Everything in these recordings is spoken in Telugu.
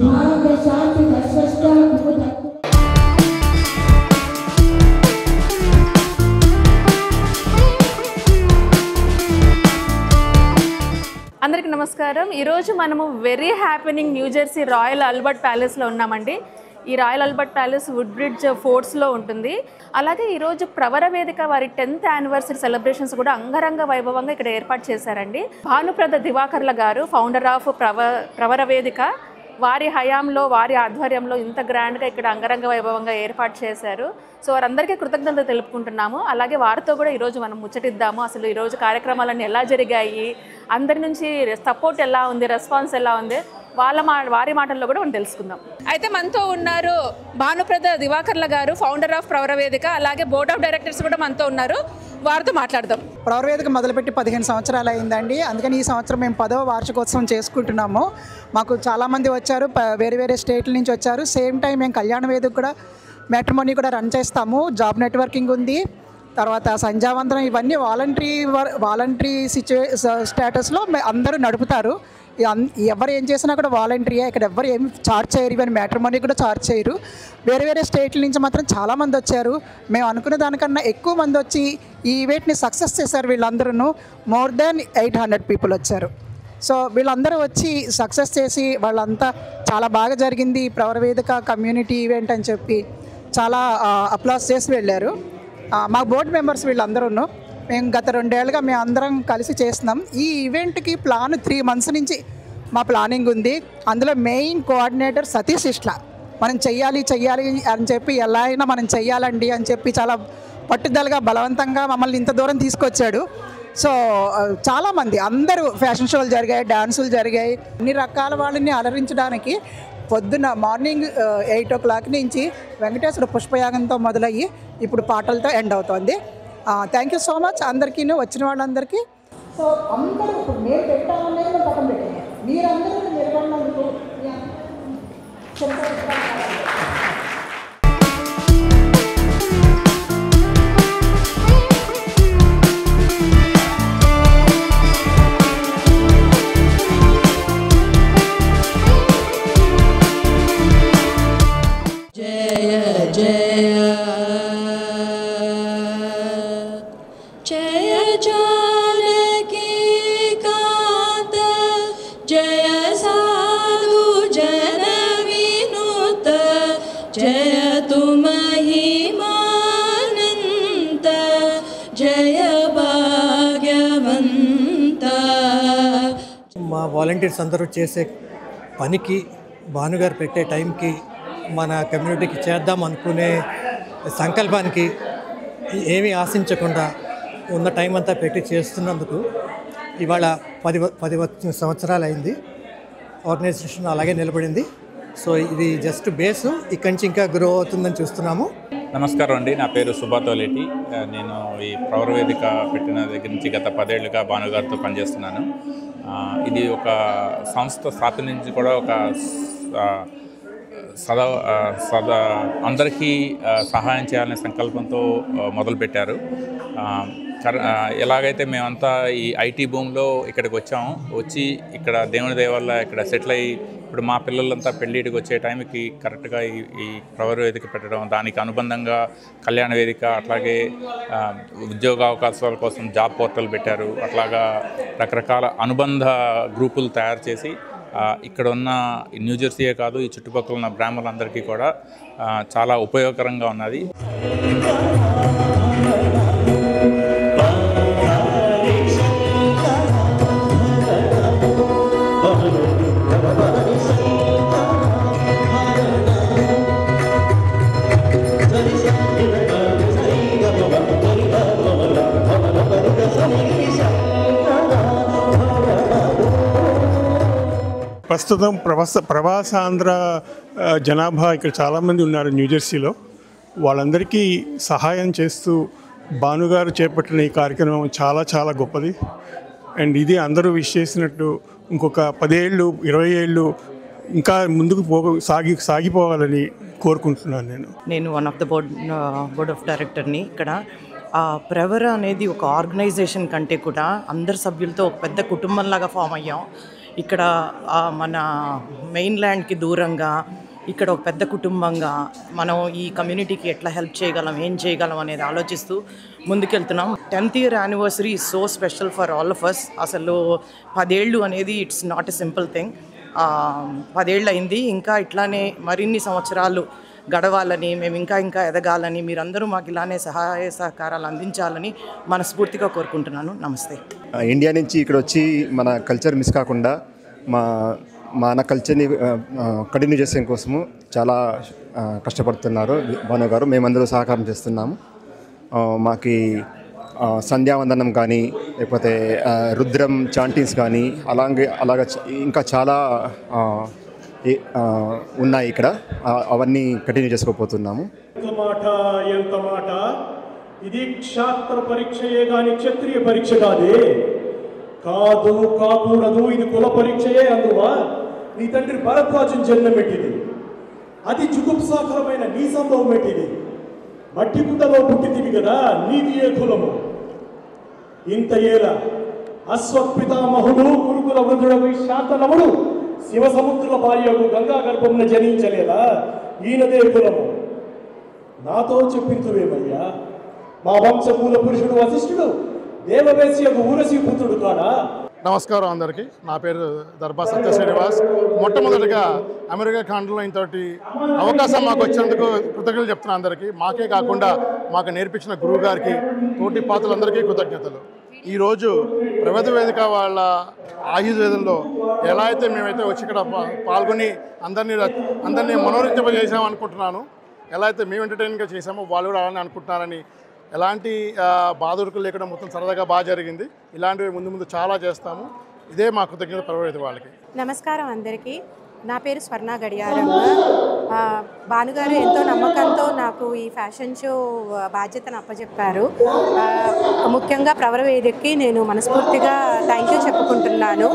అందరికీ నమస్కారం. ఈరోజు మనము very happening New Jersey royal Albert ప్యాలెస్లో ఉన్నామండి. ఈ royal Albert palace Woodbridge ఫోర్ట్స్లో ఉంటుంది. అలాగే ఈరోజు ప్రవర వేదిక వారి 10th యానివర్సరీ సెలబ్రేషన్స్ కూడా అంగరంగ వైభవంగా ఇక్కడ ఏర్పాటు చేశారండి. భానుప్రద దివాకర్ల గారు ఫౌండర్ ఆఫ్ ప్రవర వేదిక, వారి హయాంలో వారి ఆధ్వర్యంలో ఇంత గ్రాండ్గా ఇక్కడ అంగరంగ వైభవంగా ఏర్పాటు చేశారు. సో వారందరికీ కృతజ్ఞతలు తెలుపుకుంటున్నాము. అలాగే వారితో కూడా ఈరోజు మనం ముచ్చటిద్దాము. అసలు ఈరోజు కార్యక్రమాలన్నీ ఎలా జరిగాయి, అందరి నుంచి సపోర్ట్ ఎలా ఉంది, రెస్పాన్స్ ఎలా ఉంది, వారి మాటల్లో కూడా మనం తెలుసుకుందాం. అయితే మనతో ఉన్నారు భానుప్రద దివాకర్ల గారు, ఫౌండర్ ఆఫ్ ప్రవర వేదిక, అలాగే బోర్డ్ ఆఫ్ డైరెక్టర్స్ కూడా మనతో ఉన్నారు. వారితో మాట్లాడదాం. ప్రవర వేదిక మొదలుపెట్టి 15 సంవత్సరాలు అయిందండి. అందుకని ఈ సంవత్సరం మేము 10వ వార్షికోత్సవం చేసుకుంటున్నాము. మాకు చాలామంది వచ్చారు, వేరే వేరే స్టేట్ల నుంచి వచ్చారు. సేమ్ టైం మేము కళ్యాణ వేదిక కూడా, మ్యాట్రిమోనీ కూడా రన్ చేస్తాము. జాబ్ నెట్వర్కింగ్ ఉంది, తర్వాత సంధ్యావందనం, ఇవన్నీ వాలంటరీ స్టేటస్లో అందరూ నడుపుతారు. ఎవరు ఏం చేసినా కూడా వాలంటరీయే. ఇక్కడ ఎవరు ఏమి చార్జ్ చేయరు, ఈవెన్ మ్యాట్రిమోనీ కూడా చార్జ్ చేయరు. వేరే వేరే స్టేట్ల నుంచి మాత్రం చాలామంది వచ్చారు. మేము అనుకున్న దానికన్నా ఎక్కువ మంది వచ్చి ఈ ఈవెంట్ని సక్సెస్ చేశారు. వీళ్ళందరూ మోర్ దాన్ 800 పీపుల్ వచ్చారు. సో వీళ్ళందరూ వచ్చి సక్సెస్ చేసి వాళ్ళంతా చాలా బాగా జరిగింది ప్రవర వేదిక కమ్యూనిటీ ఈవెంట్ అని చెప్పి చాలా అప్లాస్ చేసి వెళ్ళారు. మా బోర్డు మెంబర్స్ వీళ్ళందరూ మేము గత 2 ఏళ్ళుగా మేము అందరం కలిసి చేస్తున్నాం. ఈ ఈవెంట్కి ప్లాన్ 3 months నుంచి మా ప్లానింగ్ ఉంది. అందులో మెయిన్ కోఆర్డినేటర్ సతీష్ ఇష్లా మనం చెయ్యాలి అని చెప్పి ఎలా అయినా మనం చెయ్యాలండి అని చెప్పి చాలా పట్టుదలగా బలవంతంగా మమ్మల్ని ఇంత దూరం తీసుకొచ్చాడు. సో చాలామంది అందరూ ఫ్యాషన్ షోలు జరిగాయి, డాన్సులు జరిగాయి. అన్ని రకాల వాళ్ళని అలరించడానికి పొద్దున్న మార్నింగ్ 8 o'clock నుంచి వెంకటేశ్వర పుష్పయాగంతో మొదలయ్యి ఇప్పుడు పాటలతో ఎండ్ అవుతుంది. థ్యాంక్ యూ సో మచ్ అందరికీ, వచ్చిన వాళ్ళందరికీ. సో అందరూ ఇప్పుడు నేను పెట్టామనేది మేము పక్కన పెట్టాను. మీరందరూ నిర్వహణకు మా వాలంటీర్స్ అందరూ చేసే పనికి, భానుగారు పెట్టే టైంకి, మన కమ్యూనిటీకి చేద్దాం అనుకునే సంకల్పానికి ఏమీ ఆశించకుండా ఉన్న టైం అంతా పెట్టి చేస్తున్నందుకు ఇవాళ 10 సంవత్సరాలు అయింది. ఆర్గనైజేషన్ అలాగే నిలబడింది. సో ఇది జస్ట్ బేసు, ఇక్కడి నుంచి ఇంకా గ్రో అవుతుందని చూస్తున్నాము. నమస్కారం అండి, నా పేరు సుభాతోలేటి. నేను ఈ ప్రవర వేదిక పెట్టిన దగ్గర నుంచి గత 10 ఏళ్ళుగా భానుగారితో పనిచేస్తున్నాను. ఇది ఒక సంస్థ స్థాపించి కూడా ఒక అందరికీ సహాయం చేయాలనే సంకల్పంతో మొదలుపెట్టారు. ఎలాగైతే మేమంతా ఈ ఐటీ భూమిలో ఇక్కడికి వచ్చి ఇక్కడ దేవుని దయ వల్ల ఇక్కడ సెటిల్ అయ్యి ఇప్పుడు మా పిల్లలంతా పెళ్ళిడికి వచ్చే టైంకి కరెక్ట్గా ఈ ప్రవర వేదిక పెట్టడం, దానికి అనుబంధంగా కళ్యాణ వేదిక, అట్లాగే ఉద్యోగ అవకాశాల కోసం జాబ్ పోర్టల్ పెట్టారు. అట్లాగా రకరకాల అనుబంధ గ్రూపులు తయారు చేసి ఇక్కడ ఉన్న న్యూ జెర్సీయే కాదు, ఈ చుట్టుపక్కల ఉన్న బ్రాహ్మణులందరికీ కూడా చాలా ఉపయోగకరంగా ఉన్నది. ప్రస్తుతం ప్రవాసాంధ్ర జనాభా ఇక్కడ చాలామంది ఉన్నారు న్యూ జెర్సీలో. వాళ్ళందరికీ సహాయం చేస్తూ భానుగారు చేపట్టిన ఈ కార్యక్రమం చాలా చాలా గొప్పది. అండ్ ఇది అందరూ విష్ చేసినట్టు ఇంకొక 10 ఏళ్ళు 20 ఏళ్ళు ఇంకా ముందుకు సాగిపోవాలని కోరుకుంటున్నాను. నేను one of the board of డైరెక్టర్ని. ఇక్కడ ప్రవర అనేది ఒక ఆర్గనైజేషన్ కంటే కూడా అందరి సభ్యులతో ఒక పెద్ద కుటుంబంలాగా ఫామ్ అయ్యాం. ఇక్కడ మన మెయిన్ల్యాండ్కి దూరంగా ఇక్కడ ఒక పెద్ద కుటుంబంగా మనం ఈ కమ్యూనిటీకి ఎట్లా హెల్ప్ చేయగలం, ఏం చేయగలం అనేది ఆలోచిస్తూ ముందుకెళ్తున్నాం. 10th year anniversary is so special for all of us. అసలు 10 ఏళ్ళు అనేది it's not a simple thing. 10 ఏళ్ళు అయింది. ఇంకా ఇట్లానే మరిన్ని సంవత్సరాలు గడవాలని, మేము ఇంకా ఎదగాలని, మీరందరూ మాకు ఇలానే సహాయ సహకారాలు అందించాలని మనస్ఫూర్తిగా కోరుకుంటున్నాను. నమస్తే. ఇండియా నుంచి ఇక్కడ వచ్చి మన కల్చర్ మిస్ కాకుండా మన కల్చర్ని కంటిన్యూ చేసే కోసము చాలా కష్టపడుతున్నారు భాను గారు. మేమందరూ సహకారం చేస్తున్నాము. మాకు సంధ్యావందనం కానీ, లేకపోతే రుద్రం చాంటింగ్స్ కానీ, అలాగ ఇంకా చాలా ఉన్నాయి ఇక్కడ. అవన్నీ కంటిన్యూ చేసుకోబోతున్నాము. ఎంత మాట, ఇది క్షాత్ర పరీక్షయే కానీ క్షత్రియ పరీక్ష కాదే. కాకూడదు, ఇది కుల పరీక్షయే. అందువా నీ తండ్రి భరద్వాజన్ జన్మం పెట్టింది, అతి జుగుప్సాకరమైన నీ సంభవం పెట్టింది. మట్టి గుడ్డలో పుట్టింది కదా, నీది ఏ కులము? ఇంత ఏల అశ్వత్పితామహుడు గురుకుల వృద్ధుడు శాంతనముడు శివసముద్రుల భార్యకు గంగా గర్భమున జనించలేదా? ఈయనదే కులము. నాతో చెప్పించువేమయ్యా, మా వంశమూల పురుషుడు వశిష్ఠుడు దేవవేశ్యకు ఊరసి పుత్రుడు కాడా? నమస్కారం అందరికీ. నా పేరు దర్బా సత్య శ్రీనివాస్. మొట్టమొదటిగా అమెరికా ఖండంలో ఇంతటి అవకాశం మాకు వచ్చినందుకు కృతజ్ఞతలు చెప్తున్నాను అందరికీ. మాకే కాకుండా మాకు నేర్పించిన గురువు గారికి, తోటి పాత్రలందరికీ కృతజ్ఞతలు. ఈరోజు ప్రగతి వేదిక వాళ్ళ ఆయుర్వేదంలో ఎలా అయితే మేమైతే వచ్చి ఇక్కడ పాల్గొని అందరినీ మనోరంజపజేసాము అనుకుంటున్నాను, ఎలా అయితే మేము ఎంటర్టైన్గా చేసామో వాళ్ళు కూడా అలానే అనుకుంటున్నారని, ఎలాంటి బాధుడుకులు లేకుండా మొత్తం సరదాగా బాగా జరిగింది. ఇలాంటివి ముందు చాలా చేస్తాము. ఇదే మా కృతజ్ఞత ప్రవేశ వాళ్ళకి. నమస్కారం అందరికీ. నా పేరు స్వర్ణ గడియారమ్మ. భానుగారు ఎంతో నమ్మకంతో నాకు ఈ ఫ్యాషన్ షో బాధ్యతను అప్పచెప్పారు. ముఖ్యంగా ప్రవరవేదికకి నేను మనస్ఫూర్తిగా థ్యాంక్ యూ చెప్పుకుంటున్నాను.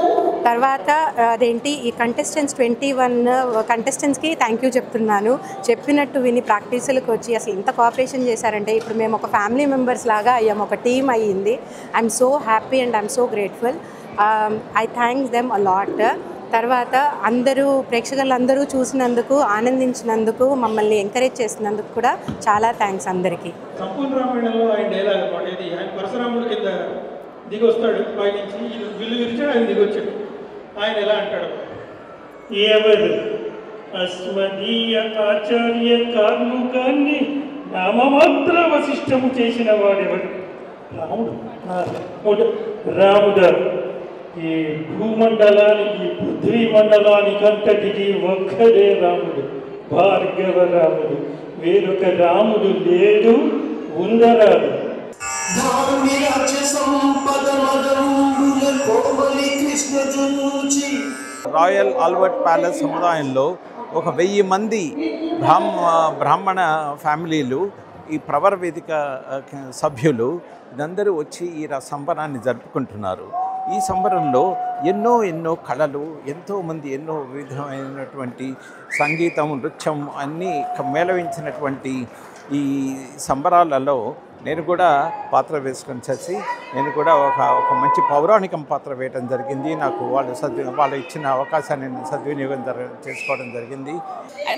తర్వాత అదేంటి ఈ కంటెస్టెంట్స్ 21 కంటెస్టెంట్స్కి థ్యాంక్ యూ చెప్తున్నాను. చెప్పినట్టు విని ప్రాక్టీసులకు వచ్చి అసలు ఇంత కోఆపరేషన్ చేశారంటే ఇప్పుడు మేము ఒక ఫ్యామిలీ మెంబర్స్ లాగా అయ్యాము, ఒక టీమ్ అయ్యింది. I'm so happy and I'm so grateful. I thanks them a lot. తర్వాత ప్రేక్షకులందరూ చూసినందుకు, ఆనందించినందుకు, మమ్మల్ని ఎంకరేజ్ చేసినందుకు కూడా చాలా థ్యాంక్స్ అందరికీ. సంపూర్ణ రామాయణంలో ఆయన డైలాగ్ పాడేది, ఆయన పరశురాముడు కింద దిగొస్తాడు పైనుంచి, విల్లు విరిచాడు, ఆయన దిగొచ్చాడు. ఆయన ఎలా అంటాడు, ఎవరు అస్మదీయ ఆచార్య కార్ముకాన్ని నామమాత్ర వశిష్టము చేసిన వాడెవడు? రాముడు ఈ భూమండలానికి, పృథ్వీ మండలానికి అంతటికి ఒక్కడే రాముడు, భార్గవ రాముడు. వేరొక రాముడు లేడు, ఉండరాడు. రాయల్ ఆల్బర్ట్ ప్యాలెస్ సముదాయంలో 1000 మంది బ్రాహ్మణ ఫ్యామిలీలు, ఈ ప్రవర వేదిక సభ్యులు అందరూ వచ్చి ఈ సంబరాన్ని జరుపుకుంటున్నారు. ఈ సంబరంలో ఎన్నో కళలు, ఎంతోమంది ఎన్నో విధమైనటువంటి సంగీతం, నృత్యం అన్నీ మేళవించినటువంటి ఈ సంబరాలలో నేను కూడా పాత్ర వేసుకొని చేసి నేను కూడా ఒక మంచి పౌరాణికం పాత్ర వేయడం జరిగింది. నాకు వాళ్ళు ఇచ్చిన అవకాశాన్ని నేను సద్వినియోగం చేసుకోవడం జరిగింది.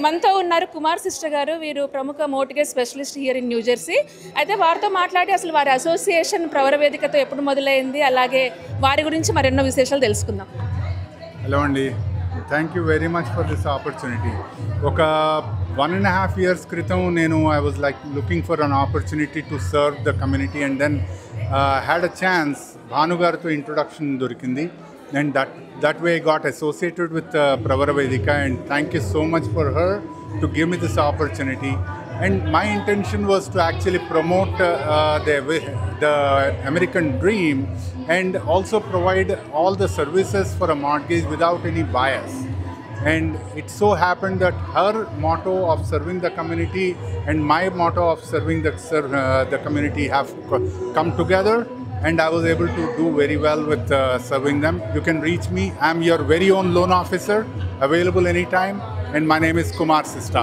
మనతో ఉన్నారు కుమార్ సిస్టర్ గారు. వీరు ప్రముఖ mortgage specialist here in New Jersey. అయితే వారితో మాట్లాడి అసలు వారి అసోసియేషన్ ప్రవర వేదికతో ఎప్పుడు మొదలైంది, అలాగే వారి గురించి మరెన్నో విశేషాలు తెలుసుకుందాం. హలో అండి, thank you very much for this opportunity. ఒక 1.5 years క్రితం I was like looking for an opportunity to serve the community, and then had a chance. Bhanu garto introduction dorikindi, and that way I got associated with Pravara Vedika, and thank you so much for her to give me this opportunity. And my intention was to actually promote the American dream and also provide all the services for a mortgage without any bias. And it so happened that her motto of serving the community and my motto of serving the community have come together, and I was able to do very well with serving them. You can reach me. I'm your very own loan officer, available anytime, and my name is Kumar Sista.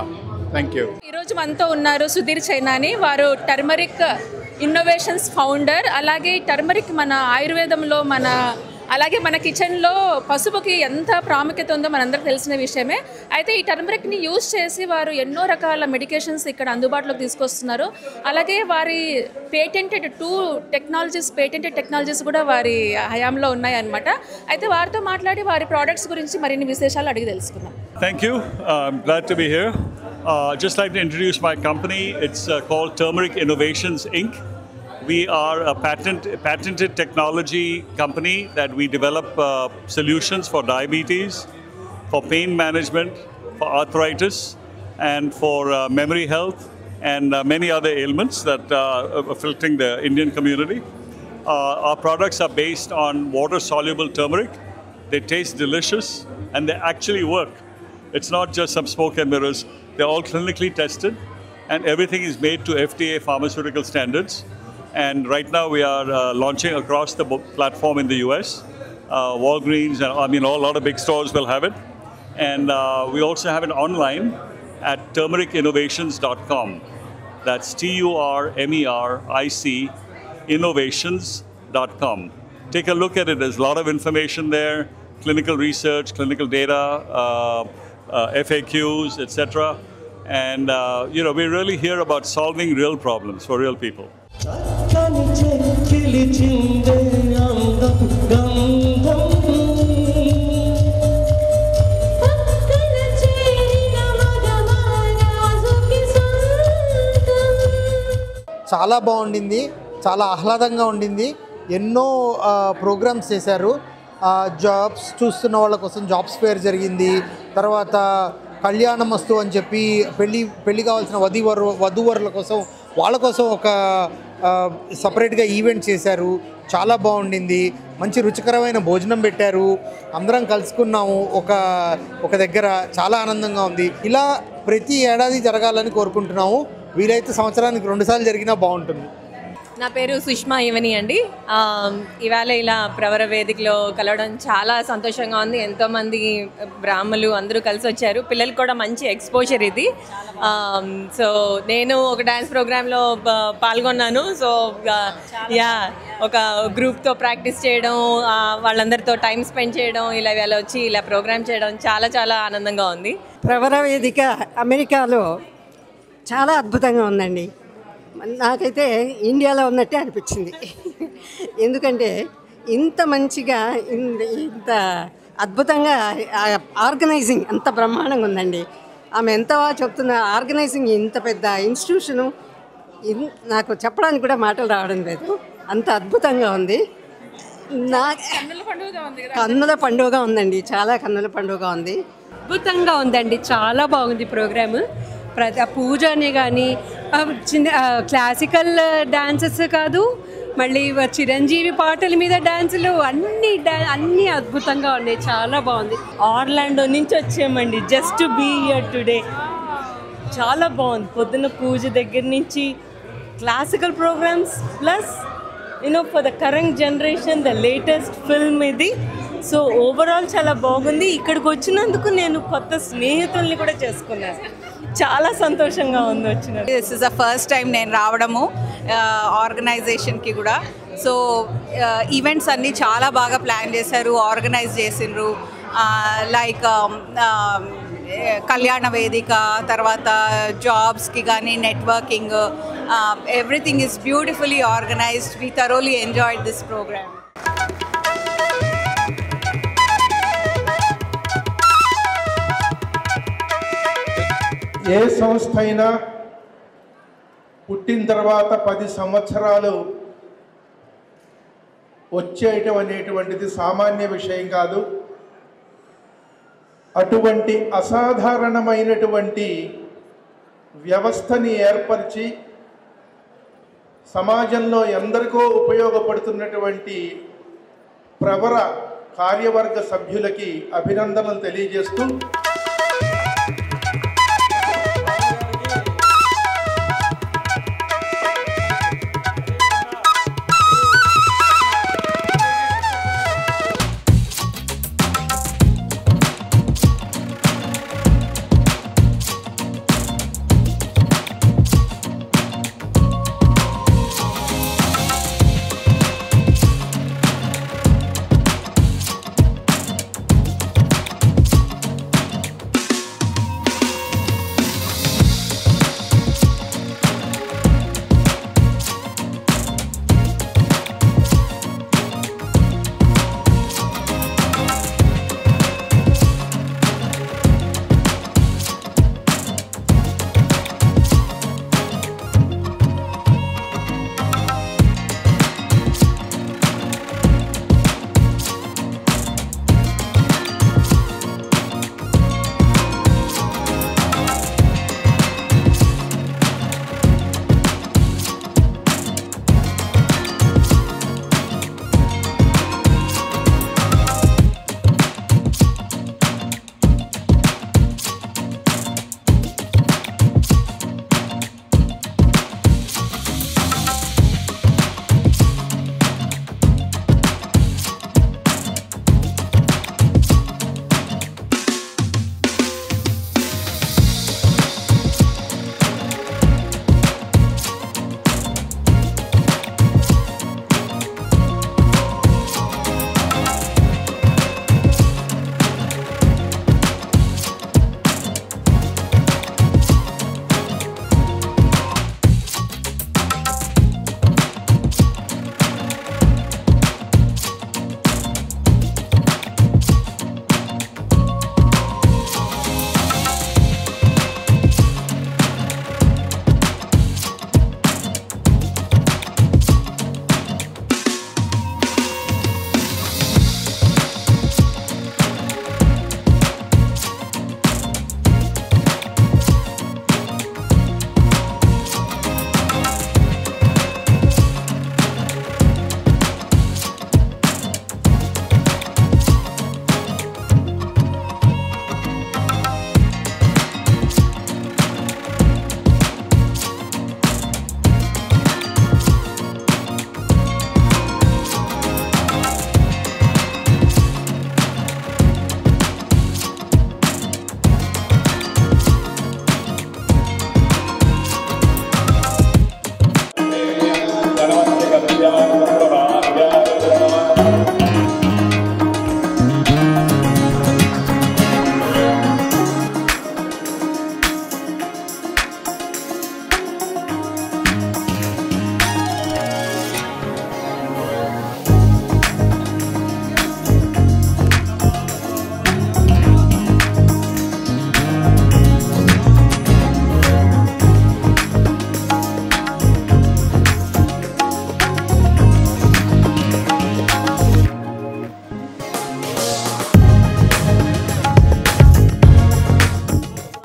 Thank you. ఈరోజు మనతో ఉన్నారు సుధీర్ చైనాని. వారు టర్మరిక్ ఇన్నోవేషన్స్ ఫౌండర్. అలాగే టర్మరిక్ మన ఆయుర్వేదంలో మన అలాగే మన కిచెన్లో పసుపుకి ఎంత ప్రాముఖ్యత ఉందో మనందరికీ తెలిసిన విషయమే. అయితే ఈ టర్మరిక్ని యూజ్ చేసి వారు ఎన్నో రకాల మెడికేషన్స్ ఇక్కడ అందుబాటులోకి తీసుకొస్తున్నారు. అలాగే వారి పేటెంటెడ్ టెక్నాలజీస్ కూడా వారి హయాంలో ఉన్నాయన్నమాట. అయితే వారితో మాట్లాడి వారి ప్రోడక్ట్స్ గురించి మరిన్ని విశేషాలు అడిగి తెలుసుకుందాం. Thank you. I'm glad to be here. Just like to introduce my company. It's called Turmeric Innovations Inc. We are a patented technology company that we develop solutions for diabetes, for pain management, for arthritis, and for memory health, and many other ailments that are afflicting the Indian community. Our products are based on water-soluble turmeric. They taste delicious, and they actually work. It's not just some smoke and mirrors. They're all clinically tested, and everything is made to FDA pharmaceutical standards. And right now we are launching across the platform in the US. Walgreens, and a lot of big stores will have it. And we also have it online at turmericinnovations.com. That's TURMERIC innovations.com. Take a look at it. There's a lot of information there, clinical research, clinical data, FAQs, etc. And we're really here about solving real problems for real people. చాలా బాగుండింది, చాలా ఆహ్లాదంగా ఉండింది. ఎన్నో ప్రోగ్రామ్స్ చేశారు. జాబ్స్ చూస్తున్న వాళ్ళ కోసం జాబ్స్ ఫేర్ జరిగింది. తర్వాత కళ్యాణమస్తు అని చెప్పి పెళ్ళి కావాల్సిన వధూవరుల కోసం వాళ్ళ కోసం ఒక సపరేట్గా ఈవెంట్ చేశారు. చాలా బాగుండింది. మంచి రుచికరమైన భోజనం పెట్టారు. అందరం కలుసుకున్నాము ఒక దగ్గర. చాలా ఆనందంగా ఉంది. ఇలా ప్రతి ఏడాది జరగాలని కోరుకుంటున్నాము. వీలైతే సంవత్సరానికి 2 సార్లు జరిగినా బాగుంటుంది. నా పేరు సుష్మా ఇవని అండి. ఇవాళ ఇలా ప్రవర వేదికలో కలవడం చాలా సంతోషంగా ఉంది. ఎంతోమంది బ్రాహ్మలు అందరూ కలిసి వచ్చారు. పిల్లలకు కూడా మంచి ఎక్స్పోజర్ ఇది. సో నేను ఒక డ్యాన్స్ ప్రోగ్రాంలో పాల్గొన్నాను. సో ఒక గ్రూప్తో ప్రాక్టీస్ చేయడం, వాళ్ళందరితో టైం స్పెండ్ చేయడం, ఇలా వచ్చి ఇలా ప్రోగ్రామ్ చేయడం చాలా చాలా ఆనందంగా ఉంది. ప్రవర వేదిక అమెరికాలో చాలా అద్భుతంగా ఉందండి. నాకైతే ఇండియాలో ఉన్నట్టే అనిపించింది. ఎందుకంటే ఇంత మంచిగా ఇంత అద్భుతంగా ఆర్గనైజింగ్ అంత బ్రహ్మాండంగా ఉందండి. ఆమె ఎంత చెప్తున్న ఆర్గనైజింగ్ ఇంత పెద్ద ఇన్స్టిట్యూషను నాకు చెప్పడానికి కూడా మాటలు రావడం లేదు. అంత అద్భుతంగా ఉంది. కన్నుల పండుగ ఉందండి. చాలా కన్నుల పండుగ ఉంది. అద్భుతంగా ఉందండి. చాలా బాగుంది ప్రోగ్రాము. పూజనే కానీ చిన్న క్లాసికల్ డాన్సెస్ కాదు, మళ్ళీ చిరంజీవి పాటల మీద డాన్సులు అన్నీ అద్భుతంగా ఉన్నాయి. చాలా బాగుంది. ఆర్లాండో నుంచి వచ్చామండి just to be here today. చాలా బాగుంది. పొద్దున్న పూజ దగ్గర నుంచి classical programmes plus for the current generation the latest film ఇది. సో ఓవరాల్ చాలా బాగుంది. ఇక్కడికి వచ్చినందుకు నేను కొత్త స్నేహితుల్ని కూడా చేసుకున్నాను. చాలా సంతోషంగా ఉంది వచ్చిన. This is the first time నేను రావడము ఆర్గనైజేషన్కి కూడా. సో ఈవెంట్స్ అన్నీ చాలా బాగా ప్లాన్ చేశారు, ఆర్గనైజ్ చేసిండ్రు. లైక్ కళ్యాణ వేదిక, తర్వాత జాబ్స్కి కానీ networking, everything is beautifully organised. We thoroughly enjoyed this programme. ఏ సంస్థ అయినా పుట్టిన తర్వాత 10 సంవత్సరాలు వచ్చేయటం అనేటువంటిది సామాన్య విషయం కాదు. అటువంటి అసాధారణమైనటువంటి వ్యవస్థని ఏర్పరిచి సమాజంలో ఎందరికో ఉపయోగపడుతున్నటువంటి ప్రవర కార్యవర్గ సభ్యులకి అభినందనలు తెలియజేస్తూ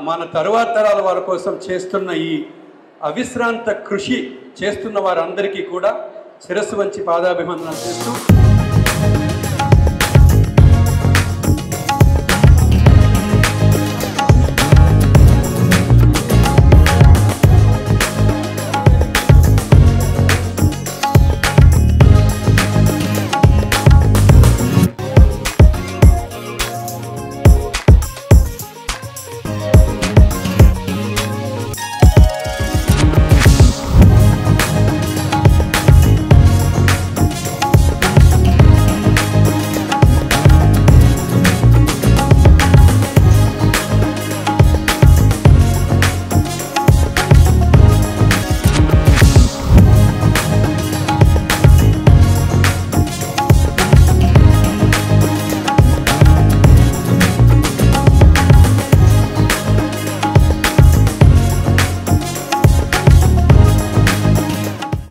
మన తరువాత తరాల వారి కోసం చేస్తున్న ఈ అవిశ్రాంత కృషి చేస్తున్న వారందరికీ కూడా శిరస్సు వంచి పాదాభివందనం చేస్తూ